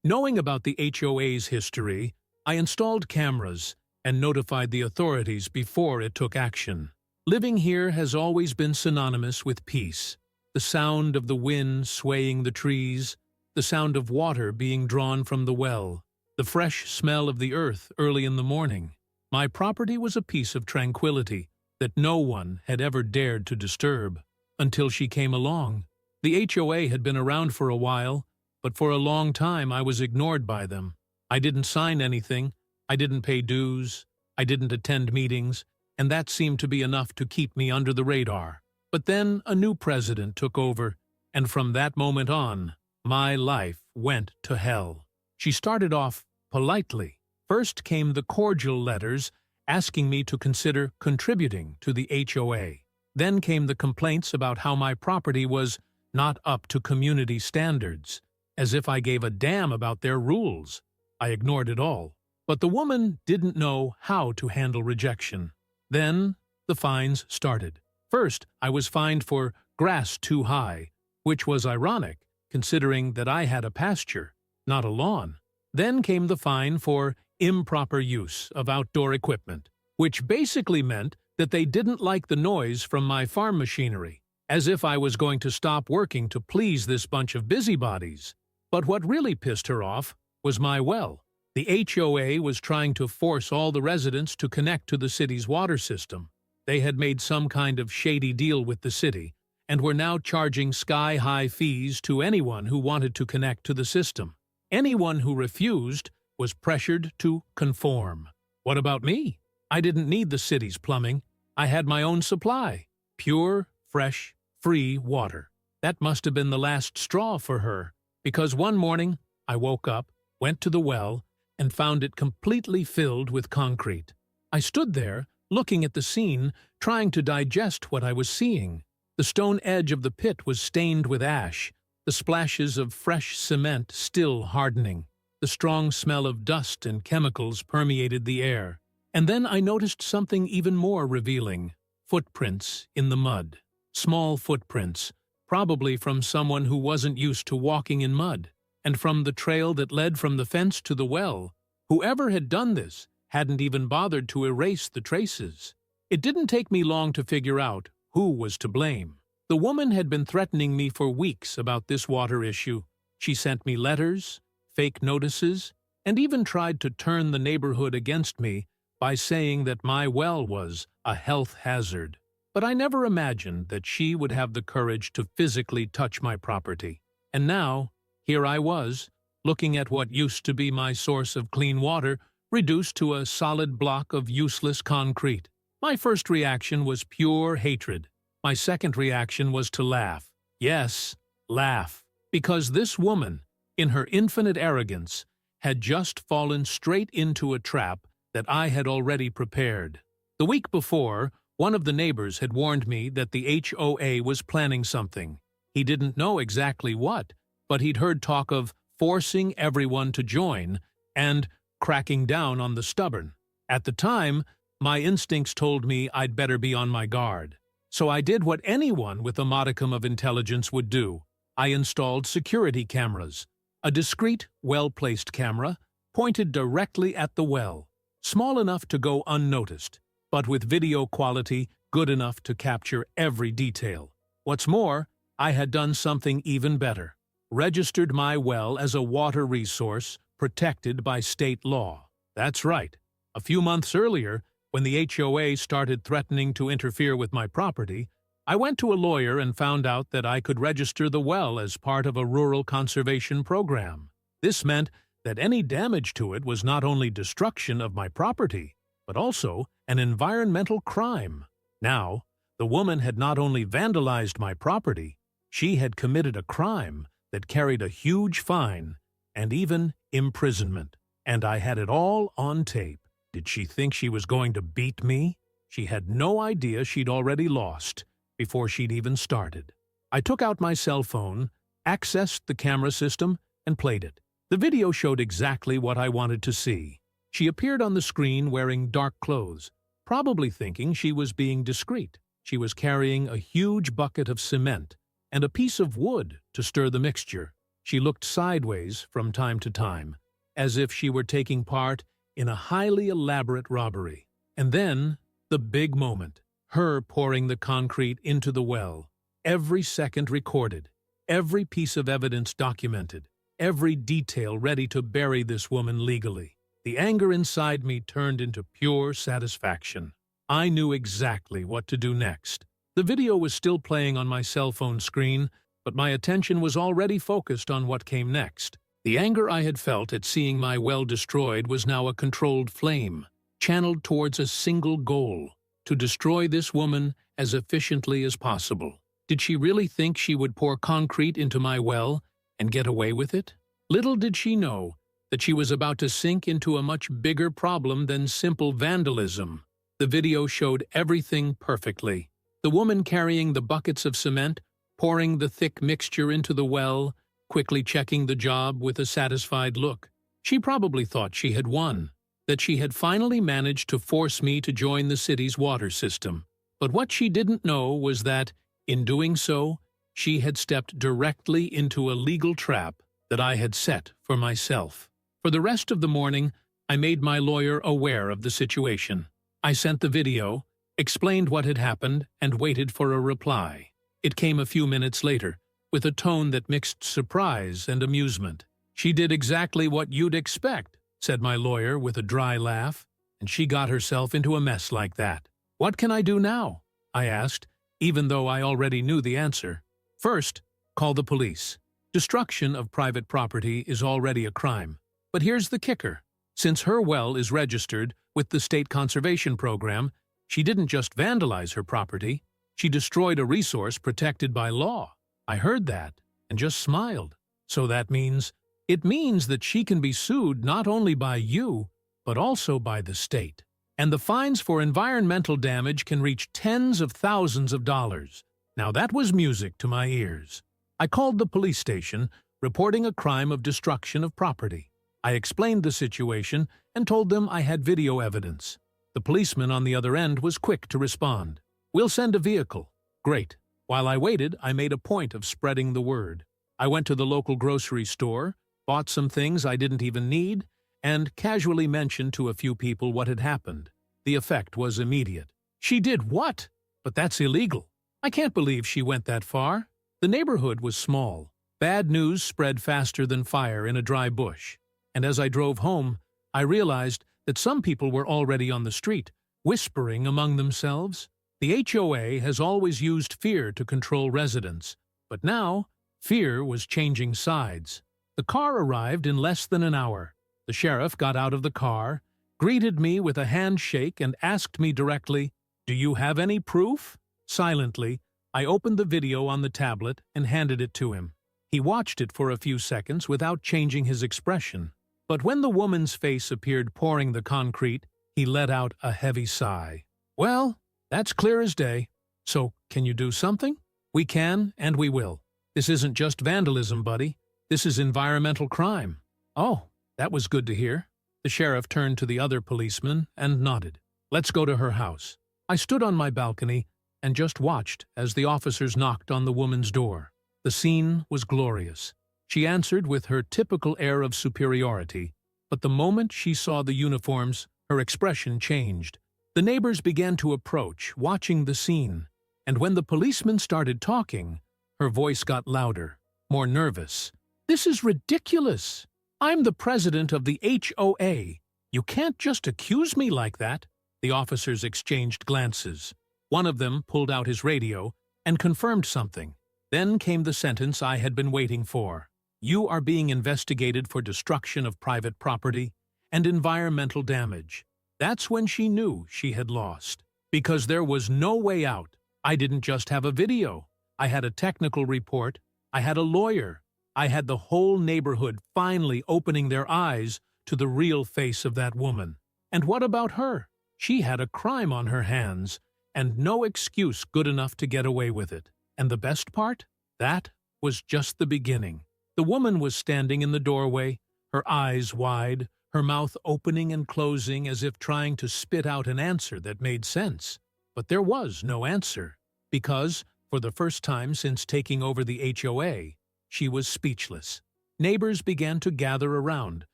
Knowing about the HOA's history, I installed cameras and notified the authorities before it took action. Living here has always been synonymous with peace. The sound of the wind swaying the trees, the sound of water being drawn from the well, the fresh smell of the earth early in the morning. My property was a piece of tranquility that no one had ever dared to disturb, until she came along. The HOA had been around for a while, but for a long time I was ignored by them. I didn't sign anything, I didn't pay dues, I didn't attend meetings, and that seemed to be enough to keep me under the radar. But then a new president took over, and from that moment on, my life went to hell. She started off politely. First came the cordial letters asking me to consider contributing to the HOA. Then came the complaints about how my property was not up to community standards, as if I gave a damn about their rules. I ignored it all. But the woman didn't know how to handle rejection. Then the fines started. First, I was fined for grass too high, which was ironic, considering that I had a pasture, not a lawn. Then came the fine for improper use of outdoor equipment, which basically meant that they didn't like the noise from my farm machinery, as if I was going to stop working to please this bunch of busybodies. But what really pissed her off was my well. The HOA was trying to force all the residents to connect to the city's water system. They had made some kind of shady deal with the city, and were now charging sky-high fees to anyone who wanted to connect to the system. Anyone who refused was pressured to conform. What about me? I didn't need the city's plumbing. I had my own supply. Pure, fresh, free water. That must have been the last straw for her, because one morning I woke up, went to the well, and found it completely filled with concrete. I stood there, looking at the scene, trying to digest what I was seeing. The stone edge of the pit was stained with ash, the splashes of fresh cement still hardening. The strong smell of dust and chemicals permeated the air. And then I noticed something even more revealing. Footprints in the mud. Small footprints, probably from someone who wasn't used to walking in mud. And from the trail that led from the fence to the well, whoever had done this hadn't even bothered to erase the traces. It didn't take me long to figure out who was to blame. The woman had been threatening me for weeks about this water issue. She sent me letters, fake notices, and even tried to turn the neighborhood against me by saying that my well was a health hazard. But I never imagined that she would have the courage to physically touch my property. And now, here I was, looking at what used to be my source of clean water, reduced to a solid block of useless concrete. My first reaction was pure hatred. My second reaction was to laugh. Yes, laugh. Because this woman, in her infinite arrogance, had just fallen straight into a trap that I had already prepared. The week before, one of the neighbors had warned me that the HOA was planning something. He didn't know exactly what, but he'd heard talk of forcing everyone to join and cracking down on the stubborn. At the time, my instincts told me I'd better be on my guard. So I did what anyone with a modicum of intelligence would do. I installed security cameras. A discreet, well-placed camera, pointed directly at the well, small enough to go unnoticed, but with video quality good enough to capture every detail. What's more, I had done something even better. Registered my well as a water resource protected by state law. That's right. A few months earlier, when the HOA started threatening to interfere with my property, I went to a lawyer and found out that I could register the well as part of a rural conservation program. This meant that any damage to it was not only destruction of my property, but also an environmental crime. Now, the woman had not only vandalized my property, she had committed a crime that carried a huge fine and even imprisonment. And I had it all on tape. Did she think she was going to beat me? She had no idea she'd already lost before she'd even started. I took out my cell phone, accessed the camera system, and played it. The video showed exactly what I wanted to see. She appeared on the screen wearing dark clothes, probably thinking she was being discreet. She was carrying a huge bucket of cement and a piece of wood to stir the mixture. She looked sideways from time to time, as if she were taking part in a highly elaborate robbery. And then, the big moment, her pouring the concrete into the well. Every second recorded, every piece of evidence documented, every detail ready to bury this woman legally. The anger inside me turned into pure satisfaction. I knew exactly what to do next. The video was still playing on my cell phone screen, but my attention was already focused on what came next. The anger I had felt at seeing my well destroyed was now a controlled flame, channeled towards a single goal: to destroy this woman as efficiently as possible. Did she really think she would pour concrete into my well and get away with it? Little did she know that she was about to sink into a much bigger problem than simple vandalism. The video showed everything perfectly. The woman carrying the buckets of cement, pouring the thick mixture into the well, quickly checking the job with a satisfied look. She probably thought she had won, that she had finally managed to force me to join the city's water system. But what she didn't know was that, in doing so, she had stepped directly into a legal trap that I had set for myself. For the rest of the morning, I made my lawyer aware of the situation. I sent the video, explained what had happened, and waited for a reply. It came a few minutes later, with a tone that mixed surprise and amusement. "She did exactly what you'd expect," said my lawyer with a dry laugh, "and she got herself into a mess like that." "What can I do now?" I asked, even though I already knew the answer. "First, call the police. Destruction of private property is already a crime. But here's the kicker. Since her well is registered with the state conservation program, she didn't just vandalize her property, she destroyed a resource protected by law." I heard that and just smiled. "So that means..." "It means that she can be sued not only by you, but also by the state. And the fines for environmental damage can reach tens of thousands of dollars." Now that was music to my ears. I called the police station, reporting a crime of destruction of property. I explained the situation and told them I had video evidence. The policeman on the other end was quick to respond. "We'll send a vehicle." Great. While I waited, I made a point of spreading the word. I went to the local grocery store, bought some things I didn't even need, and casually mentioned to a few people what had happened. The effect was immediate. "She did what? But that's illegal. I can't believe she went that far." The neighborhood was small. Bad news spread faster than fire in a dry bush. And as I drove home, I realized that some people were already on the street, whispering among themselves. The HOA has always used fear to control residents, but now fear was changing sides. The car arrived in less than an hour. The sheriff got out of the car, greeted me with a handshake, and asked me directly, "Do you have any proof?" Silently, I opened the video on the tablet and handed it to him. He watched it for a few seconds without changing his expression. But when the woman's face appeared pouring the concrete, he let out a heavy sigh. "Well, that's clear as day. So, can you do something?" "We can, and we will. This isn't just vandalism, buddy. This is environmental crime." "Oh, that was good to hear." The sheriff turned to the other policeman and nodded. "Let's go to her house." I stood on my balcony and just watched as the officers knocked on the woman's door. The scene was glorious. She answered with her typical air of superiority, but the moment she saw the uniforms, her expression changed. The neighbors began to approach, watching the scene, and when the policeman started talking, her voice got louder, more nervous. "This is ridiculous. I'm the president of the HOA. You can't just accuse me like that." The officers exchanged glances. One of them pulled out his radio and confirmed something. Then came the sentence I had been waiting for. "You are being investigated for destruction of private property and environmental damage." That's when she knew she had lost. Because there was no way out. I didn't just have a video. I had a technical report. I had a lawyer. I had the whole neighborhood finally opening their eyes to the real face of that woman. And what about her? She had a crime on her hands, and no excuse good enough to get away with it. And the best part? That was just the beginning. The woman was standing in the doorway, her eyes wide, her mouth opening and closing as if trying to spit out an answer that made sense. But there was no answer, because, for the first time since taking over the HOA, she was speechless. neighbors began to gather around,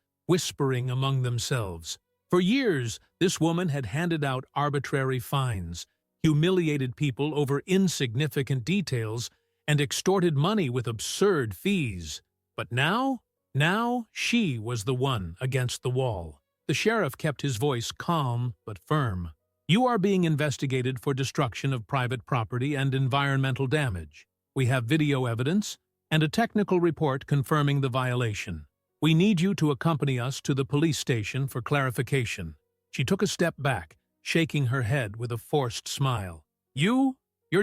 whispering among themselves. For years, this woman had handed out arbitrary fines, humiliated people over insignificant details, and extorted money with absurd fees. But now she was the one against the wall. The sheriff kept his voice calm but firm. You are being investigated for destruction of private property and environmental damage. We have video evidence and a technical report confirming the violation. We need you to accompany us to the police station for clarification. She took a step back, shaking her head with a forced smile. You're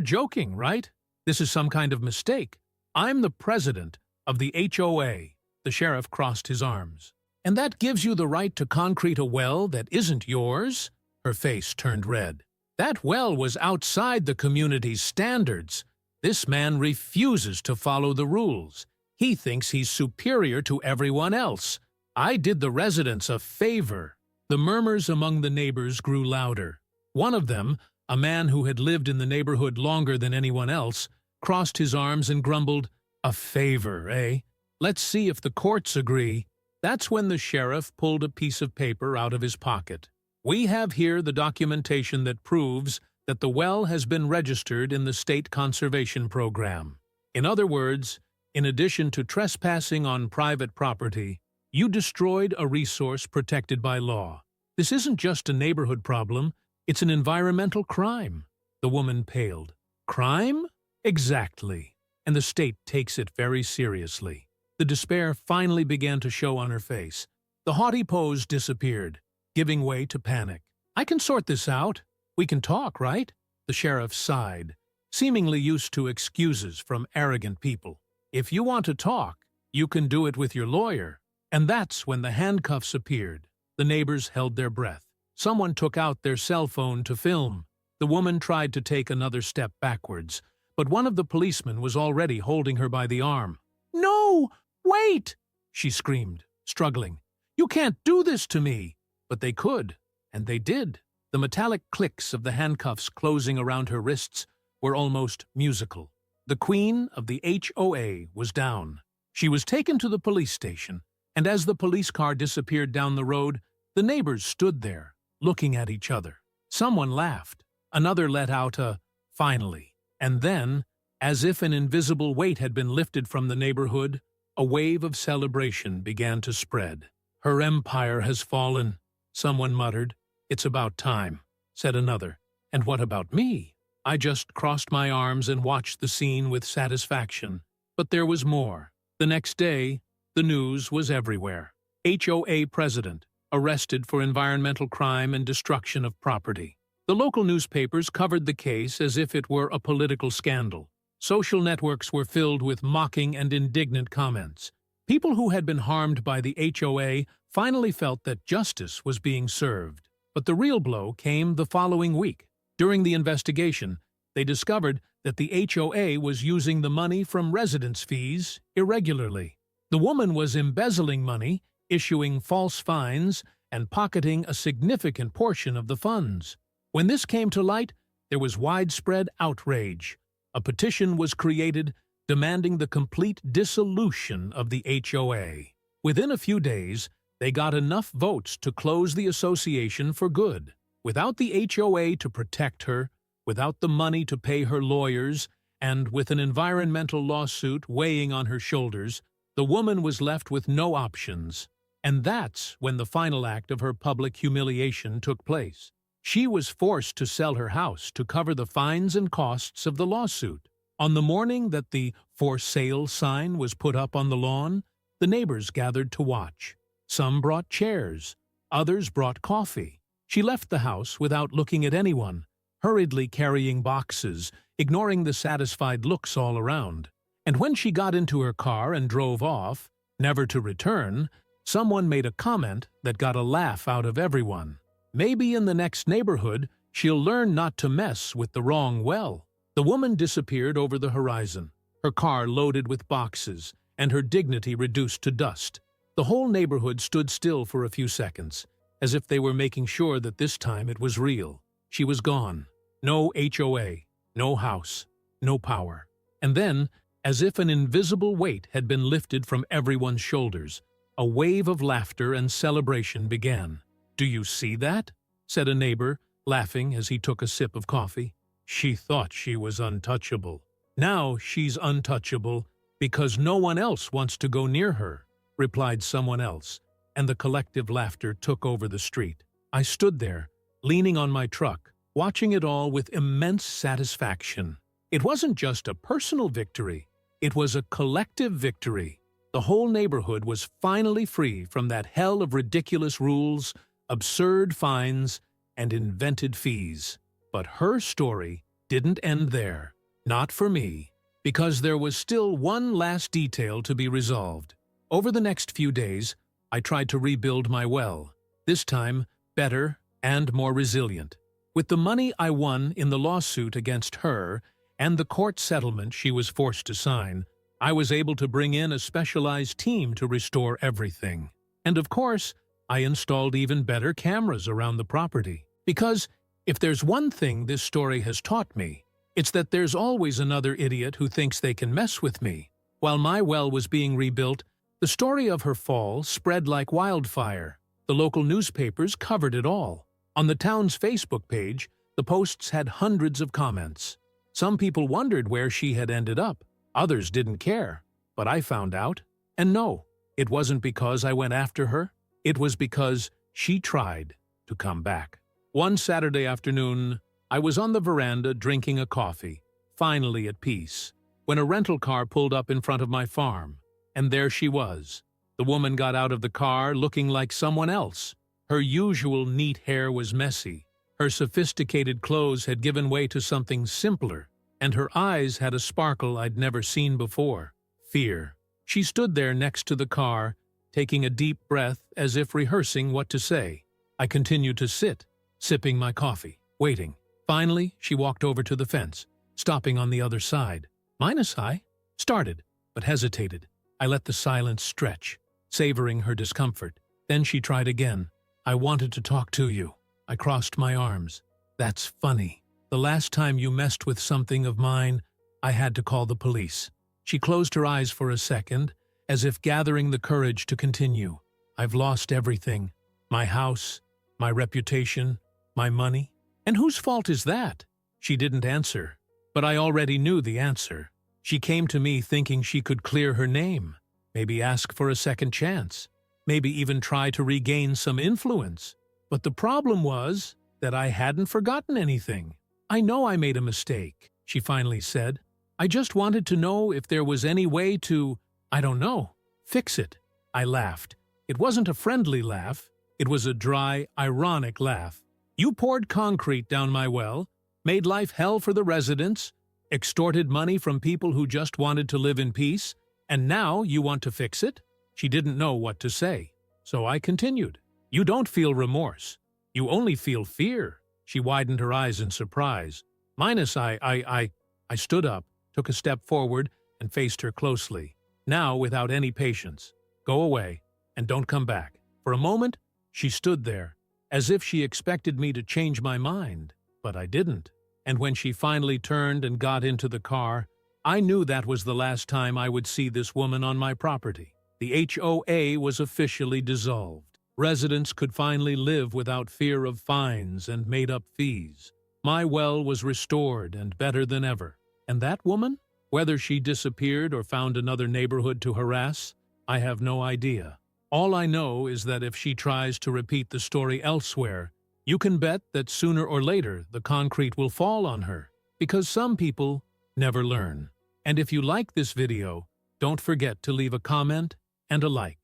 joking, right? This is some kind of mistake. I'm the president of the HOA. The sheriff crossed his arms. And that gives you the right to concrete a well that isn't yours? Her face turned red. That well was outside the community's standards. This man refuses to follow the rules. He thinks he's superior to everyone else. I did the residents a favor. The murmurs among the neighbors grew louder. One of them, a man who had lived in the neighborhood longer than anyone else, crossed his arms and grumbled, "A favor, eh? Let's see if the courts agree." That's when the sheriff pulled a piece of paper out of his pocket. We have here the documentation that proves that the well has been registered in the State Conservation Program. In other words, in addition to trespassing on private property, you destroyed a resource protected by law. This isn't just a neighborhood problem, it's an environmental crime. The woman paled. Crime? Exactly. And the state takes it very seriously. The despair finally began to show on her face. The haughty pose disappeared, giving way to panic. I can sort this out. We can talk, right? The sheriff sighed, seemingly used to excuses from arrogant people. If you want to talk, you can do it with your lawyer. And that's when the handcuffs appeared. The neighbors held their breath. Someone took out their cell phone to film. The woman tried to take another step backwards, but one of the policemen was already holding her by the arm. No! Wait! She screamed, struggling. You can't do this to me! But they could, and they did. The metallic clicks of the handcuffs closing around her wrists were almost musical. The queen of the HOA was down. She was taken to the police station, and as the police car disappeared down the road, the neighbors stood there, looking at each other. Someone laughed. Another let out a, "Finally." And then, as if an invisible weight had been lifted from the neighborhood, a wave of celebration began to spread. Her empire has fallen, someone muttered. It's about time, said another. And what about me? I just crossed my arms and watched the scene with satisfaction. But there was more. The next day, the news was everywhere. HOA president arrested for environmental crime and destruction of property. The local newspapers covered the case as if it were a political scandal. Social networks were filled with mocking and indignant comments. People who had been harmed by the HOA finally felt that justice was being served. But the real blow came the following week. During the investigation, they discovered that the HOA was using the money from residence fees irregularly. The woman was embezzling money, issuing false fines, and pocketing a significant portion of the funds. When this came to light, there was widespread outrage. A petition was created demanding the complete dissolution of the HOA. Within a few days, they got enough votes to close the association for good. Without the HOA to protect her, without the money to pay her lawyers, and with an environmental lawsuit weighing on her shoulders, the woman was left with no options. And that's when the final act of her public humiliation took place. She was forced to sell her house to cover the fines and costs of the lawsuit. On the morning that the "For Sale" sign was put up on the lawn, the neighbors gathered to watch. Some brought chairs, others brought coffee. She left the house without looking at anyone, hurriedly carrying boxes, ignoring the satisfied looks all around. And when she got into her car and drove off, never to return, someone made a comment that got a laugh out of everyone. Maybe in the next neighborhood, she'll learn not to mess with the wrong well. The woman disappeared over the horizon, her car loaded with boxes, and her dignity reduced to dust. The whole neighborhood stood still for a few seconds, as if they were making sure that this time it was real. She was gone. No HOA, no house, no power. And then, As if an invisible weight had been lifted from everyone's shoulders, a wave of laughter and celebration began. "Do you see that?" said a neighbor, laughing as he took a sip of coffee. "She thought she was untouchable. Now she's untouchable because no one else wants to go near her," replied someone else, and the collective laughter took over the street. I stood there, leaning on my truck, watching it all with immense satisfaction. It wasn't just a personal victory, it was a collective victory. The whole neighborhood was finally free from that hell of ridiculous rules, absurd fines, and invented fees. But her story didn't end there. Not for me, because there was still one last detail to be resolved. Over the next few days, I tried to rebuild my well, this time better and more resilient. With the money I won in the lawsuit against her and the court settlement she was forced to sign, I was able to bring in a specialized team to restore everything. And of course, I installed even better cameras around the property. Because if there's one thing this story has taught me, it's that there's always another idiot who thinks they can mess with me. While my well was being rebuilt, the story of her fall spread like wildfire. The local newspapers covered it all. On the town's Facebook page, the posts had hundreds of comments. Some people wondered where she had ended up. Others didn't care. But I found out. And no, it wasn't because I went after her. It was because she tried to come back. One Saturday afternoon, I was on the veranda drinking a coffee, finally at peace, when a rental car pulled up in front of my farm. And there she was. The woman got out of the car looking like someone else. Her usual neat hair was messy. Her sophisticated clothes had given way to something simpler, and her eyes had a sparkle I'd never seen before. Fear. She stood there next to the car, taking a deep breath as if rehearsing what to say. I continued to sit, sipping my coffee, waiting. Finally, she walked over to the fence, stopping on the other side. I started, but hesitated. I let the silence stretch, savoring her discomfort. Then she tried again. "I wanted to talk to you." I crossed my arms. "That's funny. The last time you messed with something of mine, I had to call the police." She closed her eyes for a second, as if gathering the courage to continue. "I've lost everything. My house, my reputation, my money. And whose fault is that?" She didn't answer, but I already knew the answer. She came to me thinking she could clear her name, maybe ask for a second chance, maybe even try to regain some influence. But the problem was that I hadn't forgotten anything. "I know I made a mistake," she finally said. "I just wanted to know if there was any way to, I don't know, fix it." I laughed. It wasn't a friendly laugh. It was a dry, ironic laugh. "You poured concrete down my well, made life hell for the residents, extorted money from people who just wanted to live in peace, and now you want to fix it?" She didn't know what to say, so I continued. "You don't feel remorse. You only feel fear." She widened her eyes in surprise. I stood up, took a step forward, and faced her closely, now without any patience. "Go away, and don't come back." For a moment, she stood there, as if she expected me to change my mind, but I didn't. And when she finally turned and got into the car, I knew that was the last time I would see this woman on my property. The HOA was officially dissolved. Residents could finally live without fear of fines and made-up fees. My well was restored and better than ever. And that woman? Whether she disappeared or found another neighborhood to harass, I have no idea. All I know is that if she tries to repeat the story elsewhere, you can bet that sooner or later the concrete will fall on her, because some people never learn. And if you like this video, don't forget to leave a comment and a like.